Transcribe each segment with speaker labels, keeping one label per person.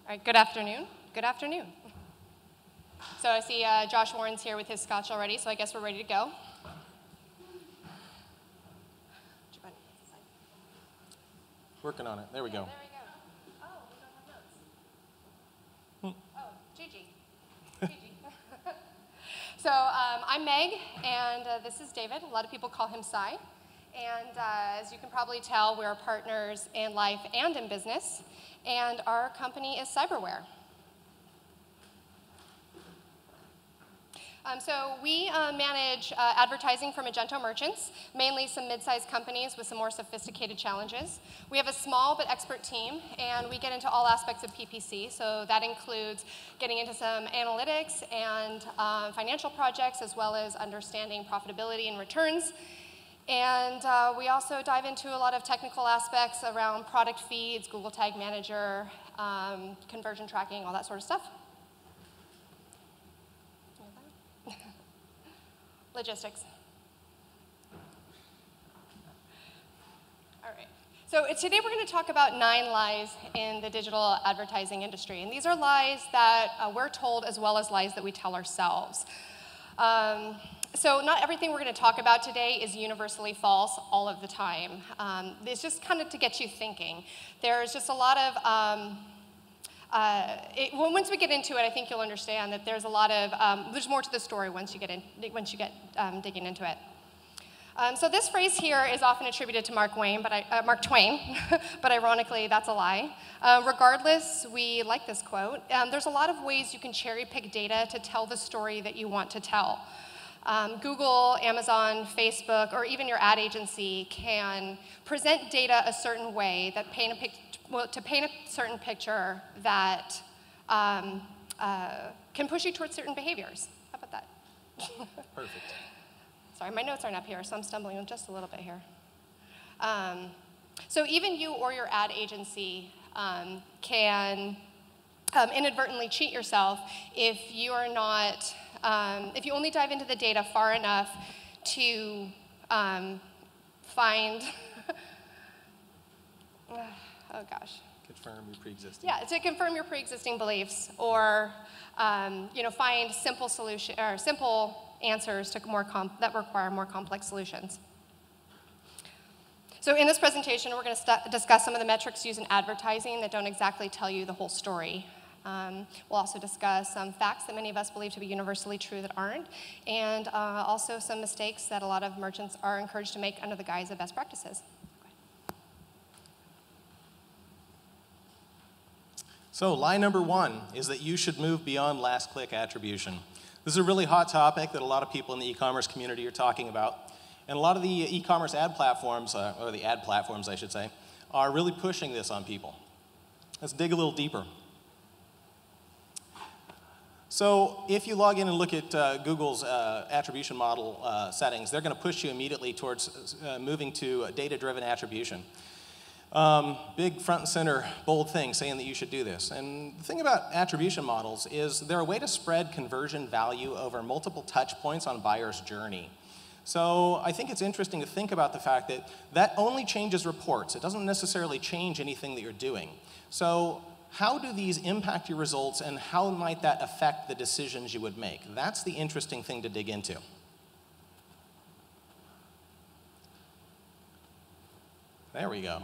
Speaker 1: All right, good afternoon. Good afternoon. So I see Josh Warren's here with his scotch already, so I guess we're ready to go.
Speaker 2: Working on it. There we go.
Speaker 1: There we go. Oh, we don't have notes. Oh, Gigi. Gigi. So I'm Meg, and this is David. A lot of people call him Cy. And as you can probably tell, we're partners in life and in business. And our company is Cyberware. So we manage advertising for Magento merchants, mainly some mid-sized companies with some more sophisticated challenges. We have a small but expert team, and we get into all aspects of PPC. So that includes getting into some analytics and financial projects, as well as understanding profitability and returns. And we also dive into a lot of technical aspects around product feeds, Google Tag Manager, conversion tracking, all that sort of stuff. Logistics. All right. So today we're going to talk about 9 lies in the digital advertising industry. And these are lies that we're told as well as lies that we tell ourselves. So not everything we're going to talk about today is universally false all of the time. It's just kind of to get you thinking. There's just a lot of once we get into it, I think you'll understand that there's a lot of there's more to the story once you get digging into it. So this phrase here is often attributed to Mark Twain, but ironically, that's a lie. Regardless, we like this quote. There's a lot of ways you can cherry pick data to tell the story that you want to tell. Google, Amazon, Facebook, or even your ad agency can present data a certain way that paint a certain picture that can push you towards certain behaviors. How about that?
Speaker 2: Perfect.
Speaker 1: Sorry, my notes aren't up here, so I'm stumbling just a little bit here. So even you or your ad agency can inadvertently cheat yourself if you are not, if you only dive into the data far enough to find, oh gosh.
Speaker 2: Confirm your pre-existing.
Speaker 1: Yeah, to confirm your pre-existing beliefs, or find simple solution or simple answers to that require more complex solutions. So in this presentation, we're going to discuss some of the metrics used in advertising that don't exactly tell you the whole story. We'll also discuss some facts that many of us believe to be universally true that aren't, and also some mistakes that a lot of merchants are encouraged to make under the guise of best practices.
Speaker 2: So lie number 1 is that you should move beyond last-click attribution. This is a really hot topic that a lot of people in the e-commerce community are talking about. And a lot of the e-commerce ad platforms, or the ad platforms, I should say, are really pushing this on people. Let's dig a little deeper. So if you log in and look at Google's attribution model settings, they're going to push you immediately towards moving to data-driven attribution. Big front and center, bold thing saying that you should do this. And the thing about attribution models is they're a way to spread conversion value over multiple touch points on a buyer's journey. So I think it's interesting to think about the fact that that only changes reports. It doesn't necessarily change anything that you're doing. So how do these impact your results, and how might that affect the decisions you would make? That's the interesting thing to dig into. There we go.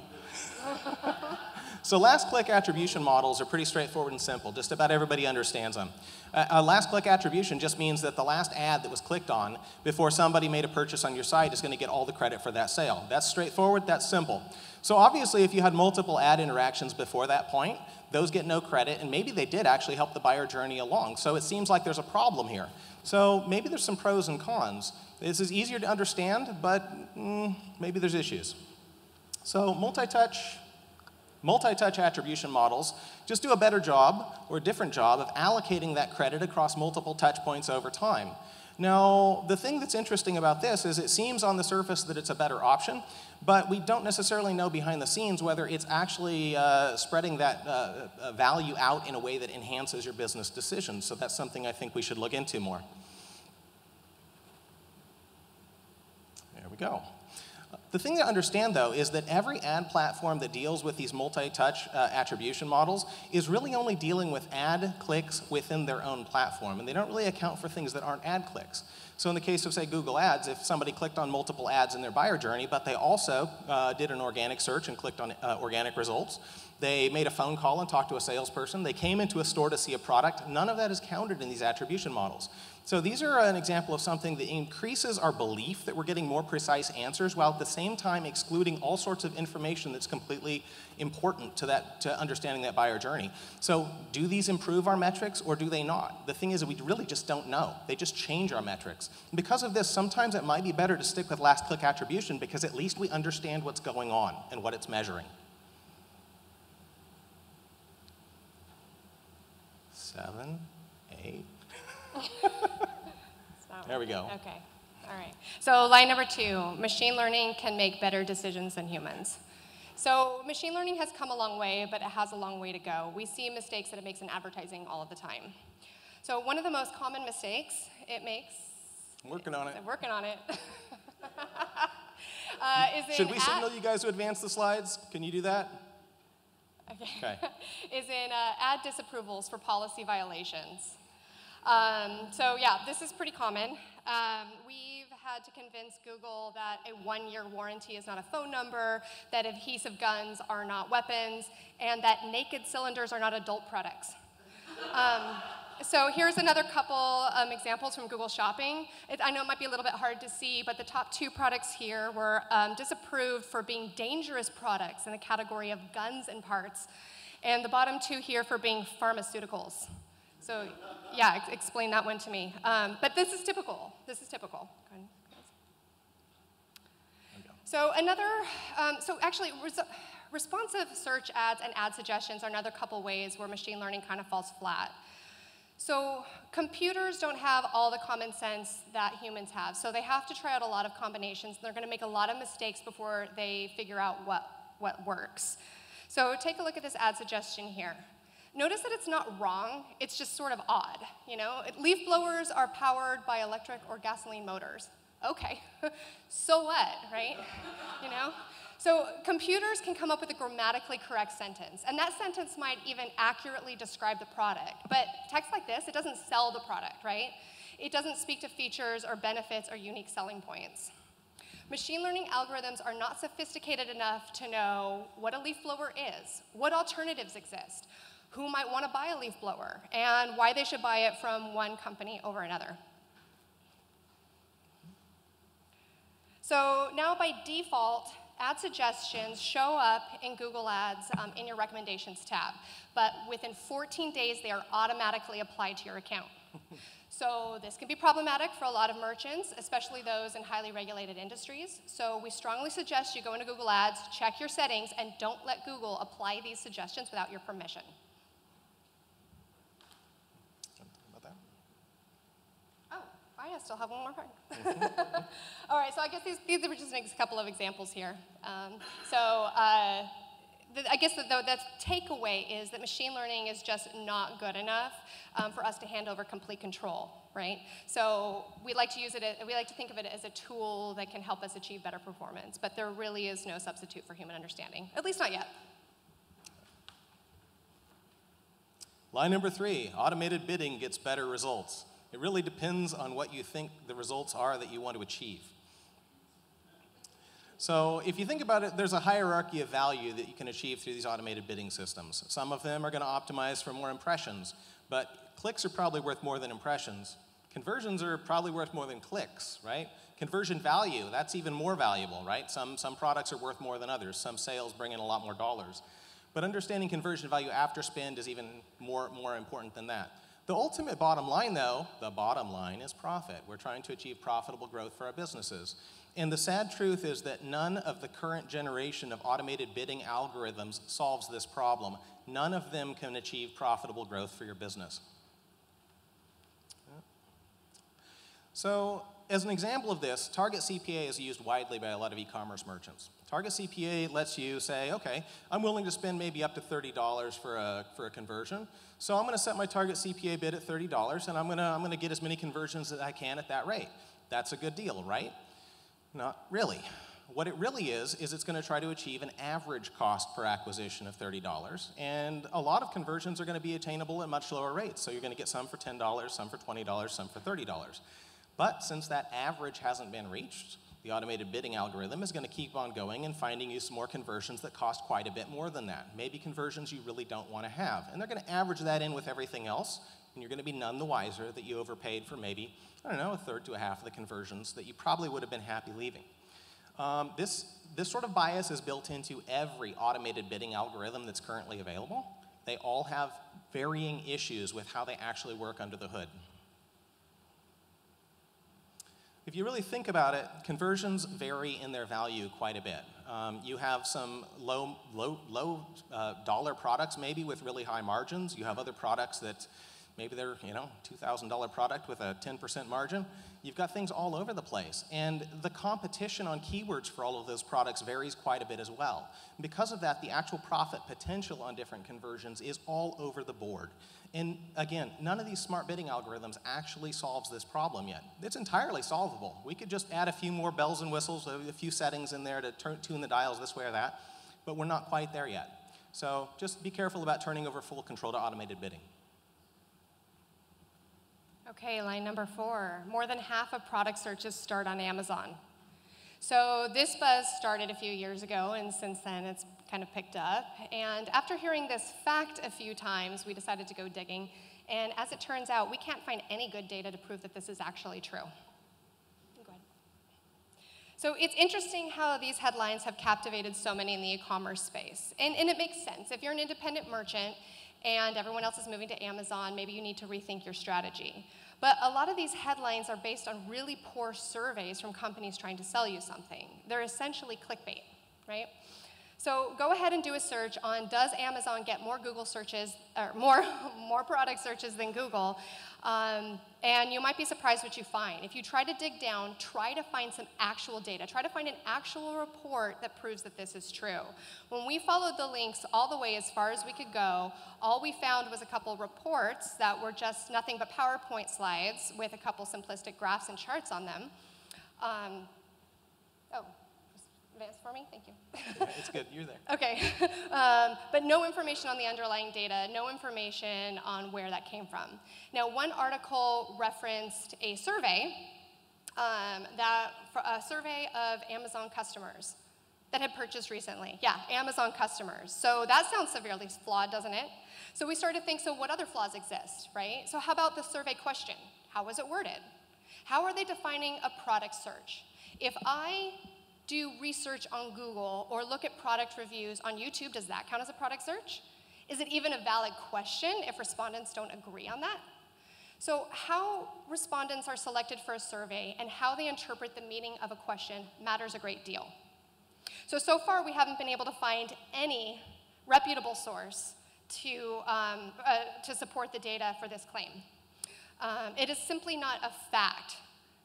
Speaker 2: So last-click attribution models are pretty straightforward and simple. Just about everybody understands them. Last-click attribution just means that the last ad that was clicked on before somebody made a purchase on your site is going to get all the credit for that sale. That's straightforward, that's simple. So obviously, if you had multiple ad interactions before that point, those get no credit, and maybe they did actually help the buyer journey along. So it seems like there's a problem here. So maybe there's some pros and cons. This is easier to understand, but maybe there's issues. So multi-touch attribution models just do a better job, or a different job, of allocating that credit across multiple touch points over time. Now, the thing that's interesting about this is it seems on the surface that it's a better option, but we don't necessarily know behind the scenes whether it's actually spreading that value out in a way that enhances your business decisions. So that's something I think we should look into more. There we go. The thing to understand, though, is that every ad platform that deals with these multi-touch attribution models is really only dealing with ad clicks within their own platform, and they don't really account for things that aren't ad clicks. So in the case of, say, Google Ads, if somebody clicked on multiple ads in their buyer journey, but they also did an organic search and clicked on organic results, they made a phone call and talked to a salesperson, they came into a store to see a product, none of that is counted in these attribution models. So these are an example of something that increases our belief that we're getting more precise answers while at the same time excluding all sorts of information that's completely important to understanding that buyer journey. So do these improve our metrics or do they not? The thing is that we really just don't know. They just change our metrics. And because of this, sometimes it might be better to stick with last click attribution because at least we understand what's going on and what it's measuring. 7, 8. There we go.
Speaker 1: Okay, all right. So line number 2, machine learning can make better decisions than humans. So machine learning has come a long way, but it has a long way to go. We see mistakes that it makes in advertising all of the time. So one of the most common mistakes it makes...
Speaker 2: Working on it.
Speaker 1: Working on it.
Speaker 2: Should we signal you guys to advance the slides? Can you do that?
Speaker 1: Okay. Is in ad disapprovals for policy violations. So yeah, this is pretty common. We've had to convince Google that a 1-year warranty is not a phone number, that adhesive guns are not weapons, and that naked cylinders are not adult products. So here's another couple examples from Google Shopping. I know it might be a little bit hard to see, but the top 2 products here were disapproved for being dangerous products in the category of guns and parts, and the bottom 2 here for being pharmaceuticals. So yeah, explain that one to me. But this is typical. This is typical. Go ahead. So actually, responsive search ads and ad suggestions are another couple ways where machine learning kind of falls flat. So computers don't have all the common sense that humans have. So they have to try out a lot of combinations. And they're going to make a lot of mistakes before they figure out what works. So take a look at this ad suggestion here. Notice that it's not wrong, it's just sort of odd, you know? Leaf blowers are powered by electric or gasoline motors. Okay, so what, right? You know? So computers can come up with a grammatically correct sentence, and that sentence might even accurately describe the product. But text like this, it doesn't sell the product, right? It doesn't speak to features or benefits or unique selling points. Machine learning algorithms are not sophisticated enough to know what a leaf blower is, what alternatives exist, who might want to buy a leaf blower, and why they should buy it from one company over another. So now by default, ad suggestions show up in Google Ads in your recommendations tab, but within 14 days, they are automatically applied to your account. So this can be problematic for a lot of merchants, especially those in highly regulated industries. So we strongly suggest you go into Google Ads, check your settings, and don't let Google apply these suggestions without your permission. I still have one more part. All right, so I guess these are just a couple of examples here. I guess the takeaway is that machine learning is just not good enough for us to hand over complete control, right? So we like to think of it as a tool that can help us achieve better performance, but there really is no substitute for human understanding, at least not yet.
Speaker 2: Line number 3, automated bidding gets better results. It really depends on what you think the results are that you want to achieve. So if you think about it, there's a hierarchy of value that you can achieve through these automated bidding systems. Some of them are going to optimize for more impressions, but clicks are probably worth more than impressions. Conversions are probably worth more than clicks, right? Conversion value, that's even more valuable, right? Some products are worth more than others. Some sales bring in a lot more dollars. But understanding conversion value after spend is even more important than that. The ultimate bottom line, though, the bottom line is profit. We're trying to achieve profitable growth for our businesses. And the sad truth is that none of the current generation of automated bidding algorithms solves this problem. None of them can achieve profitable growth for your business. So, as an example of this, Target CPA is used widely by a lot of e-commerce merchants. Target CPA lets you say, okay, I'm willing to spend maybe up to $30 for a conversion. So I'm going to set my Target CPA bid at $30, and I'm going to get as many conversions as I can at that rate. That's a good deal, right? Not really. What it really is it's going to try to achieve an average cost per acquisition of $30, and a lot of conversions are going to be attainable at much lower rates. So you're going to get some for $10, some for $20, some for $30. But since that average hasn't been reached, the automated bidding algorithm is going to keep on going and finding you some more conversions that cost quite a bit more than that. Maybe conversions you really don't want to have. And they're going to average that in with everything else, and you're going to be none the wiser that you overpaid for maybe, I don't know, a third to a half of the conversions that you probably would have been happy leaving. This sort of bias is built into every automated bidding algorithm that's currently available. They all have varying issues with how they actually work under the hood. If you really think about it, conversions vary in their value quite a bit. You have some low dollar products maybe with really high margins. You have other products that maybe they're, $2,000 product with a 10% margin. You've got things all over the place. And the competition on keywords for all of those products varies quite a bit as well. And because of that, the actual profit potential on different conversions is all over the board. And again, none of these smart bidding algorithms actually solves this problem yet. It's entirely solvable. We could just add a few more bells and whistles, a few settings in there to tune the dials this way or that, but we're not quite there yet. So just be careful about turning over full control to automated bidding.
Speaker 1: Okay, line number 4. More than half of product searches start on Amazon. So this buzz started a few years ago, and since then it's kind of picked up. And after hearing this fact a few times, we decided to go digging. And as it turns out, we can't find any good data to prove that this is actually true. Go ahead. So it's interesting how these headlines have captivated so many in the e-commerce space. And it makes sense. If you're an independent merchant and everyone else is moving to Amazon, maybe you need to rethink your strategy. But a lot of these headlines are based on really poor surveys from companies trying to sell you something. They're essentially clickbait, right? So go ahead and do a search on, does Amazon get more Google searches, or more product searches than Google? And you might be surprised what you find. If you try to dig down, try to find some actual data. Try to find an actual report that proves that this is true. When we followed the links all the way as far as we could go, all we found was a couple reports that were just nothing but PowerPoint slides with a couple simplistic graphs and charts on them. Advance for me? Thank you.
Speaker 2: It's good. You're there.
Speaker 1: Okay. But no information on the underlying data, no information on where that came from. Now, one article referenced a survey, a survey of Amazon customers that had purchased recently. Yeah, Amazon customers. So that sounds severely flawed, doesn't it? So we started to think, so what other flaws exist, right? So how about the survey question? How was it worded? How are they defining a product search? If I do research on Google or look at product reviews on YouTube, does that count as a product search? Is it even a valid question if respondents don't agree on that? So how respondents are selected for a survey and how they interpret the meaning of a question matters a great deal. So far we haven't been able to find any reputable source to support the data for this claim. It is simply not a fact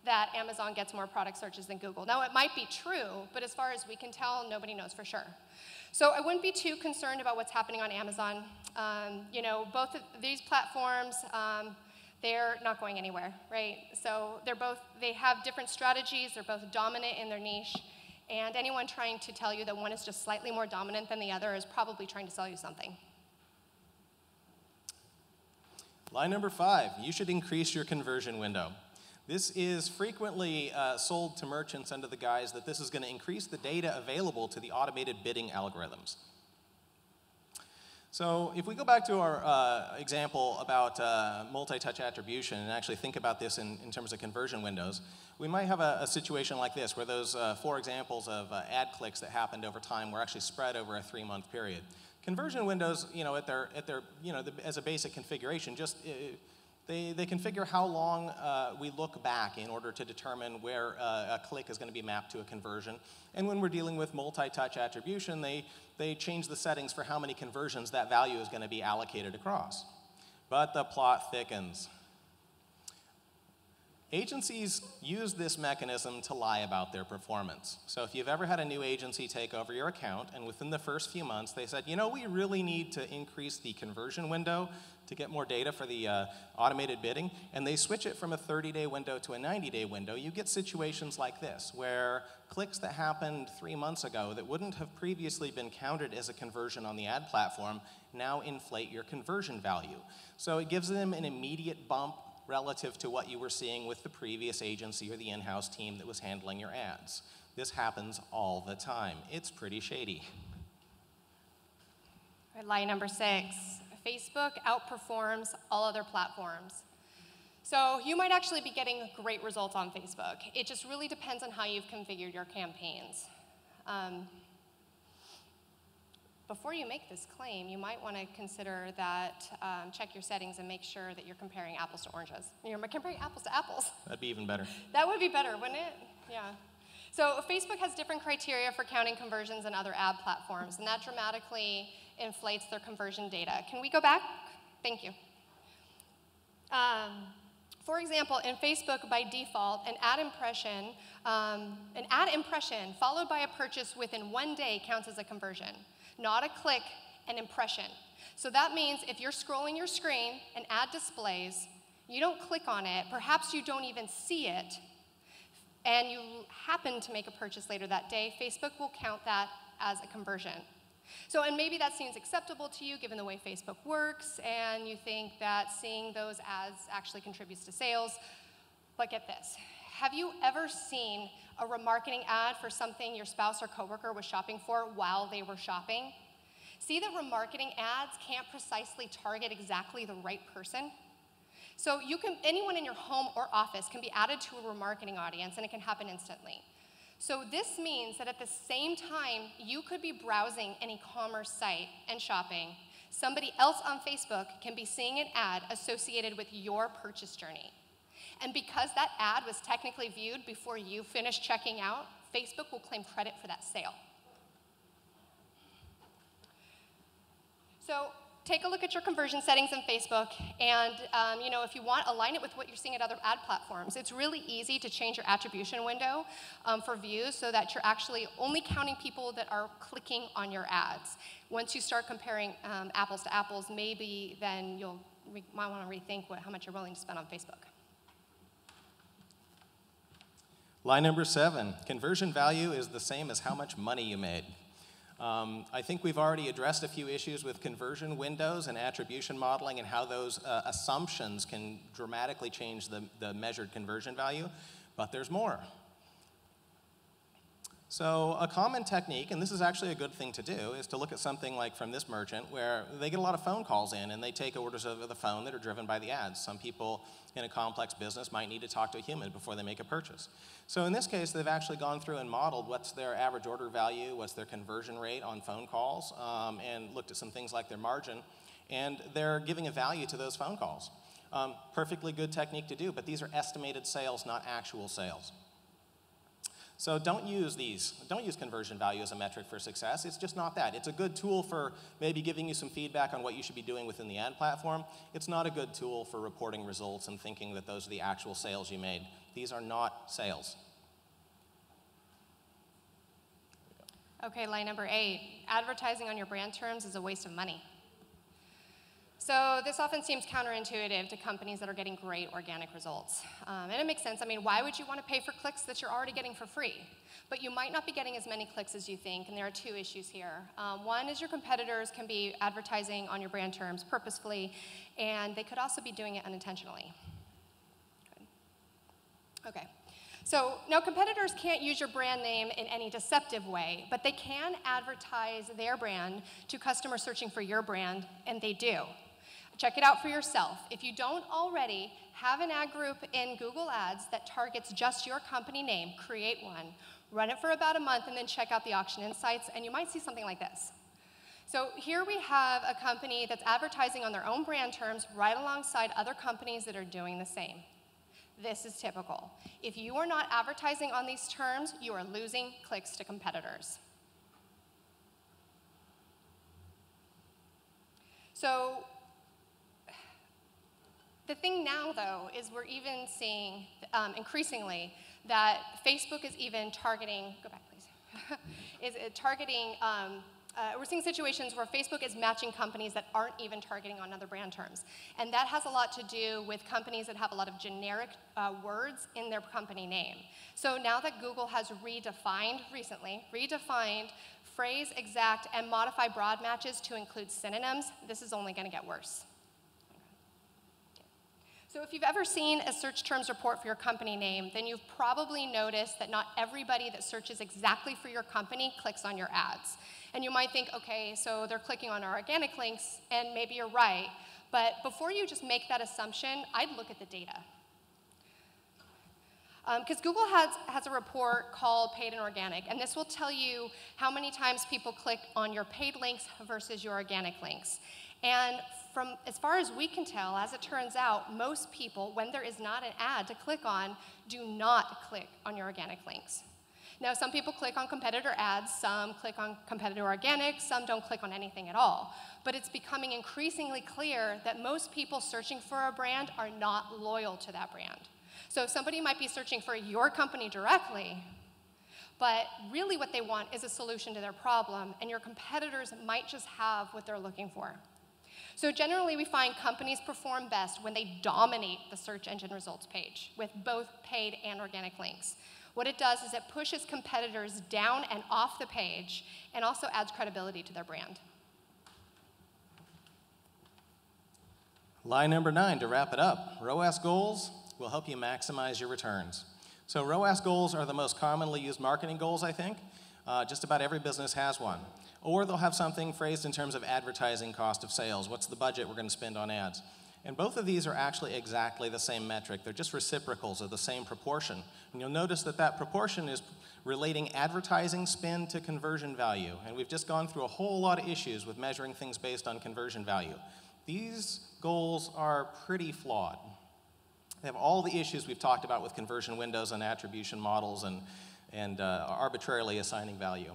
Speaker 1: that Amazon gets more product searches than Google. Now, it might be true, but as far as we can tell, nobody knows for sure. So I wouldn't be too concerned about what's happening on Amazon. Both of these platforms, they're not going anywhere, right? So they have different strategies, they're both dominant in their niche, and anyone trying to tell you that one is just slightly more dominant than the other is probably trying to sell you something.
Speaker 2: Line number 5, you should increase your conversion window. This is frequently sold to merchants under the guise that this is going to increase the data available to the automated bidding algorithms. So if we go back to our example about multi-touch attribution and actually think about this in terms of conversion windows, we might have a situation like this where those 4 examples of ad clicks that happened over time were actually spread over a 3-month period. Conversion windows, as a basic configuration, just they configure how long we look back in order to determine where a click is going to be mapped to a conversion. And when we're dealing with multi-touch attribution, they change the settings for how many conversions that value is going to be allocated across. But the plot thickens. Agencies use this mechanism to lie about their performance. So if you've ever had a new agency take over your account, and within the first few months they said, you know, we really need to increase the conversion window to get more data for the automated bidding, and they switch it from a 30-day window to a 90-day window, you get situations like this, where clicks that happened 3 months ago that wouldn't have previously been counted as a conversion on the ad platform now inflate your conversion value. So it gives them an immediate bump relative to what you were seeing with the previous agency or the in-house team that was handling your ads. This happens all the time. It's pretty shady.
Speaker 1: All right, lie number 6, Facebook outperforms all other platforms. So you might actually be getting great results on Facebook. It just really depends on how you've configured your campaigns. Before you make this claim, you might want to consider that, check your settings and make sure that you're comparing apples to oranges. You're comparing apples to apples.
Speaker 2: That'd be even better.
Speaker 1: That would be better, wouldn't it? Yeah. So Facebook has different criteria for counting conversions than other ad platforms, and that dramatically inflates their conversion data. Can we go back? Thank you. For example, in Facebook, by default, an ad impression followed by a purchase within 1 day counts as a conversion. Not a click, an impression. So that means if you're scrolling your screen, an ad displays, you don't click on it, perhaps you don't even see it, and you happen to make a purchase later that day, Facebook will count that as a conversion. So, and maybe that seems acceptable to you given the way Facebook works, and you think that seeing those ads actually contributes to sales, but get this. Have you ever seen a remarketing ad for something your spouse or coworker was shopping for while they were shopping? See that remarketing ads can't precisely target exactly the right person? So anyone in your home or office can be added to a remarketing audience, and it can happen instantly. So this means that at the same time you could be browsing an e-commerce site and shopping, somebody else on Facebook can be seeing an ad associated with your purchase journey. And because that ad was technically viewed before you finished checking out, Facebook will claim credit for that sale. So take a look at your conversion settings in Facebook, and if you want, align it with what you're seeing at other ad platforms. It's really easy to change your attribution window for views so that you're actually only counting people that are clicking on your ads. Once you start comparing apples to apples, maybe then you might want to rethink how much you're willing to spend on Facebook.
Speaker 2: Lie number 7, conversion value is the same as how much money you made. I think we've already addressed a few issues with conversion windows and attribution modeling and how those assumptions can dramatically change the measured conversion value, but there's more. So a common technique, and this is actually a good thing to do, is to look at something like from this merchant where they get a lot of phone calls in and they take orders over the phone that are driven by the ads. Some people in a complex business might need to talk to a human before they make a purchase. So in this case, they've actually gone through and modeled what's their average order value, what's their conversion rate on phone calls, and looked at some things like their margin, and they're giving a value to those phone calls. Perfectly good technique to do, but these are estimated sales, not actual sales. So don't use conversion value as a metric for success. It's just not that. It's a good tool for maybe giving you some feedback on what you should be doing within the ad platform. It's not a good tool for reporting results and thinking that those are the actual sales you made. These are not sales.
Speaker 1: Okay, line number 8. Advertising on your brand terms is a waste of money. So this often seems counterintuitive to companies that are getting great organic results. And it makes sense. I mean, why would you want to pay for clicks that you're already getting for free? But you might not be getting as many clicks as you think, and there are 2 issues here. One is your competitors can be advertising on your brand terms purposefully, and they could also be doing it unintentionally. Good. Okay. So now competitors can't use your brand name in any deceptive way, but they can advertise their brand to customers searching for your brand, and they do. Check it out for yourself. If you don't already have an ad group in Google Ads that targets just your company name, create one, run it for about a month, and then check out the auction insights, and you might see something like this. So here we have a company that's advertising on their own brand terms right alongside other companies that are doing the same. This is typical. If you are not advertising on these terms, you are losing clicks to competitors. The thing now, though, is we're even seeing increasingly that Facebook is even targeting, go back please, is targeting, we're seeing situations where Facebook is matching companies that aren't even targeting on other brand terms. And that has a lot to do with companies that have a lot of generic words in their company name. So now that Google has recently redefined phrase, exact, and modify broad matches to include synonyms, this is only going to get worse. So if you've ever seen a search terms report for your company name, then you've probably noticed that not everybody that searches exactly for your company clicks on your ads. And you might think, okay, so they're clicking on our organic links, and maybe you're right. But before you just make that assumption, I'd look at the data. Because Google has a report called Paid and Organic, and this will tell you how many times people click on your paid links versus your organic links. And from as far as we can tell, as it turns out, most people, when there is not an ad to click on, do not click on your organic links. Now, some people click on competitor ads, some click on competitor organic, some don't click on anything at all. But it's becoming increasingly clear that most people searching for a brand are not loyal to that brand. So somebody might be searching for your company directly, but really what they want is a solution to their problem, and your competitors might just have what they're looking for. So generally, we find companies perform best when they dominate the search engine results page with both paid and organic links. What it does is it pushes competitors down and off the page and also adds credibility to their brand.
Speaker 2: Line number 9, to wrap it up, ROAS goals will help you maximize your returns. So ROAS goals are the most commonly used marketing goals, I think. Just about every business has one. Or they'll have something phrased in terms of advertising cost of sales. What's the budget we're going to spend on ads? And both of these are actually exactly the same metric. They're just reciprocals of the same proportion. And you'll notice that that proportion is relating advertising spend to conversion value. And we've just gone through a whole lot of issues with measuring things based on conversion value. These goals are pretty flawed. They have all the issues we've talked about with conversion windows and attribution models and arbitrarily assigning value.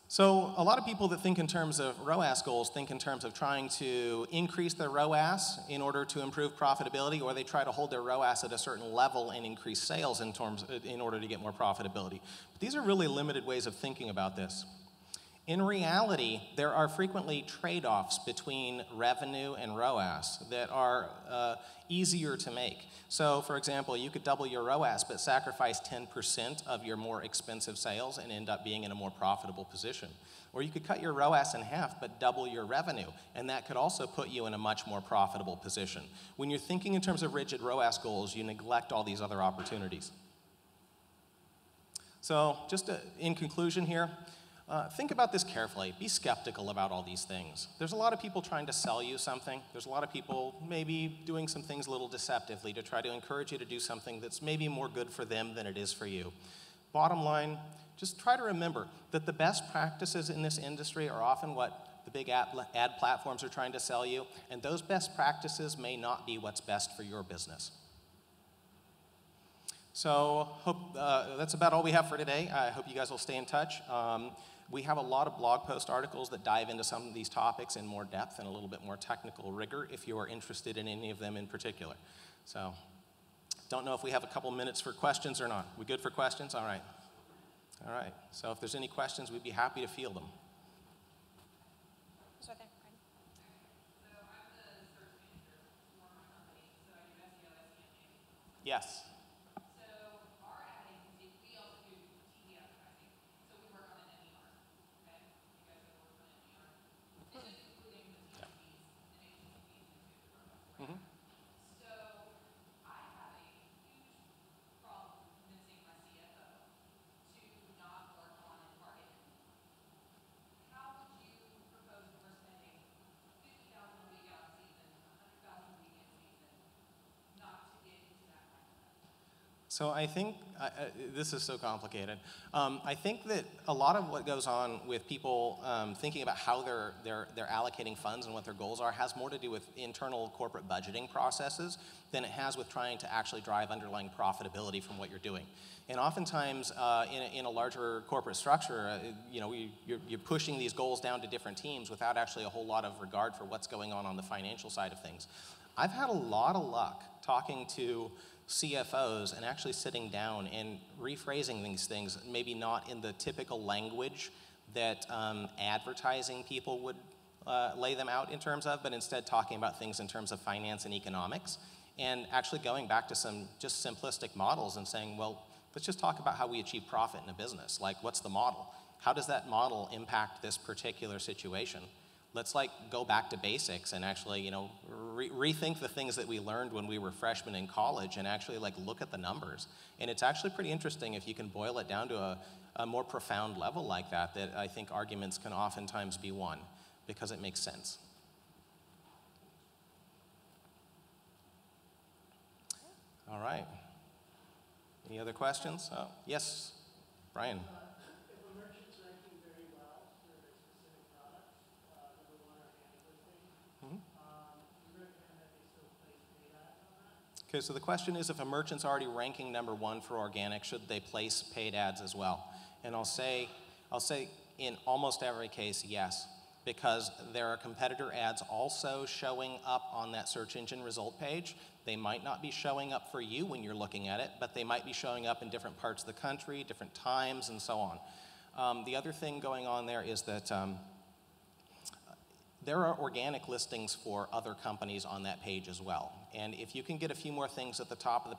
Speaker 2: So a lot of people that think in terms of ROAS goals think in terms of trying to increase their ROAS in order to improve profitability, or they try to hold their ROAS at a certain level and increase sales in order to get more profitability. But these are really limited ways of thinking about this. In reality, there are frequently trade-offs between revenue and ROAS that are easier to make. So, for example, you could double your ROAS but sacrifice 10% of your more expensive sales and end up being in a more profitable position. Or you could cut your ROAS in half but double your revenue, and that could also put you in a much more profitable position. When you're thinking in terms of rigid ROAS goals, you neglect all these other opportunities. So, just in conclusion here, think about this carefully. Be skeptical about all these things. There's a lot of people trying to sell you something. There's a lot of people maybe doing some things a little deceptively to try to encourage you to do something that's maybe more good for them than it is for you. Bottom line, just try to remember that the best practices in this industry are often what the big ad platforms are trying to sell you, and those best practices may not be what's best for your business. So that's about all we have for today. I hope you guys will stay in touch. We have a lot of blog post articles that dive into some of these topics in more depth and a little bit more technical rigor if you are interested in any of them in particular. So, don't know if we have a couple minutes for questions or not. We good for questions? All right. All right. So if there's any questions, we'd be happy to field them.
Speaker 1: It's right there.
Speaker 3: So I'm the search manager for my company, so I do SEO, SEM.
Speaker 2: Yes. Mm-hmm.
Speaker 3: So I have a huge problem convincing my CFO to not work on and target. How would you propose we're spending $50,000 a week out of season, $100,000 a week in season, not to get into that kind of stuff?
Speaker 2: So I think, this is so complicated. I think that a lot of what goes on with people thinking about how they're allocating funds and what their goals are has more to do with internal corporate budgeting processes than it has with trying to actually drive underlying profitability from what you're doing. And oftentimes in a larger corporate structure, you're pushing these goals down to different teams without actually a whole lot of regard for what's going on the financial side of things. I've had a lot of luck talking to CFOs and actually sitting down and rephrasing these things, maybe not in the typical language that advertising people would lay them out in terms of, but instead talking about things in terms of finance and economics, and actually going back to some just simplistic models and saying, well, let's just talk about how we achieve profit in a business. Like, what's the model? How does that model impact this particular situation? Let's go back to basics and actually, rethink the things that we learned when we were freshmen in college and actually look at the numbers. And it's actually pretty interesting if you can boil it down to a more profound level like that I think arguments can oftentimes be won because it makes sense. All right. Any other questions? Oh, yes, Brian.
Speaker 4: If a merchant's ranking very well for their specific products, number one organic listing, you recommend that they still place paid ads on that?
Speaker 2: Okay, so the question is, if a merchant's already ranking number one for organic, should they place paid ads as well? And I'll say in almost every case, yes, because there are competitor ads also showing up on that search engine result page. They might not be showing up for you when you're looking at it, but they might be showing up in different parts of the country, different times, and so on. The other thing going on there is that there are organic listings for other companies on that page as well. And if you can get a few more things at the top of the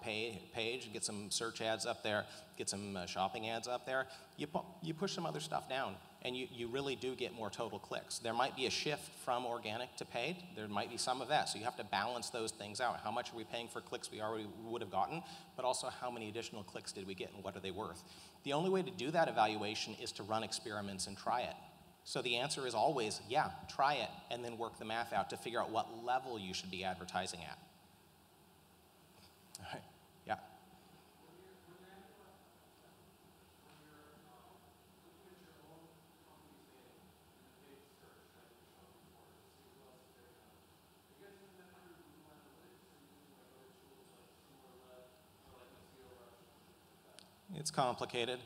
Speaker 2: page, get some search ads up there, get some shopping ads up there, you push some other stuff down, and you really do get more total clicks. There might be a shift from organic to paid. There might be some of that, so you have to balance those things out. How much are we paying for clicks we already would have gotten, but also how many additional clicks did we get and what are they worth? The only way to do that evaluation is to run experiments and try it. So the answer is always, yeah, try it, and then work the math out to figure out what level you should be advertising at. All right, yeah. It's complicated.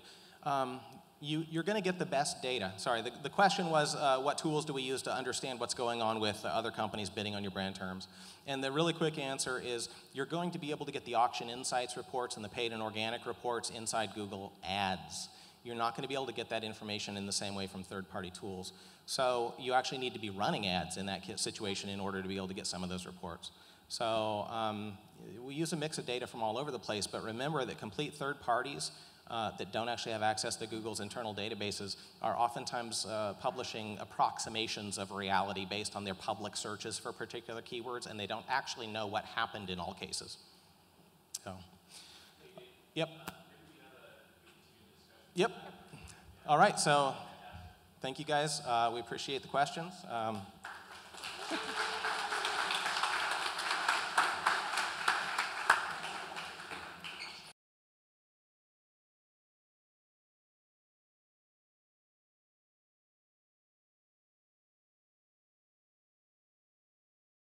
Speaker 2: You're going to get the best data. Sorry, the question was what tools do we use to understand what's going on with other companies bidding on your brand terms? And the really quick answer is you're going to be able to get the auction insights reports and the paid and organic reports inside Google Ads. You're not going to be able to get that information in the same way from third-party tools. So you actually need to be running ads in that situation in order to be able to get some of those reports. So we use a mix of data from all over the place, but remember that complete third parties that don't actually have access to Google's internal databases are oftentimes publishing approximations of reality based on their public searches for particular keywords, and they don't actually know what happened in all cases. So, yep. Yep. All right, so thank you guys. We appreciate the questions.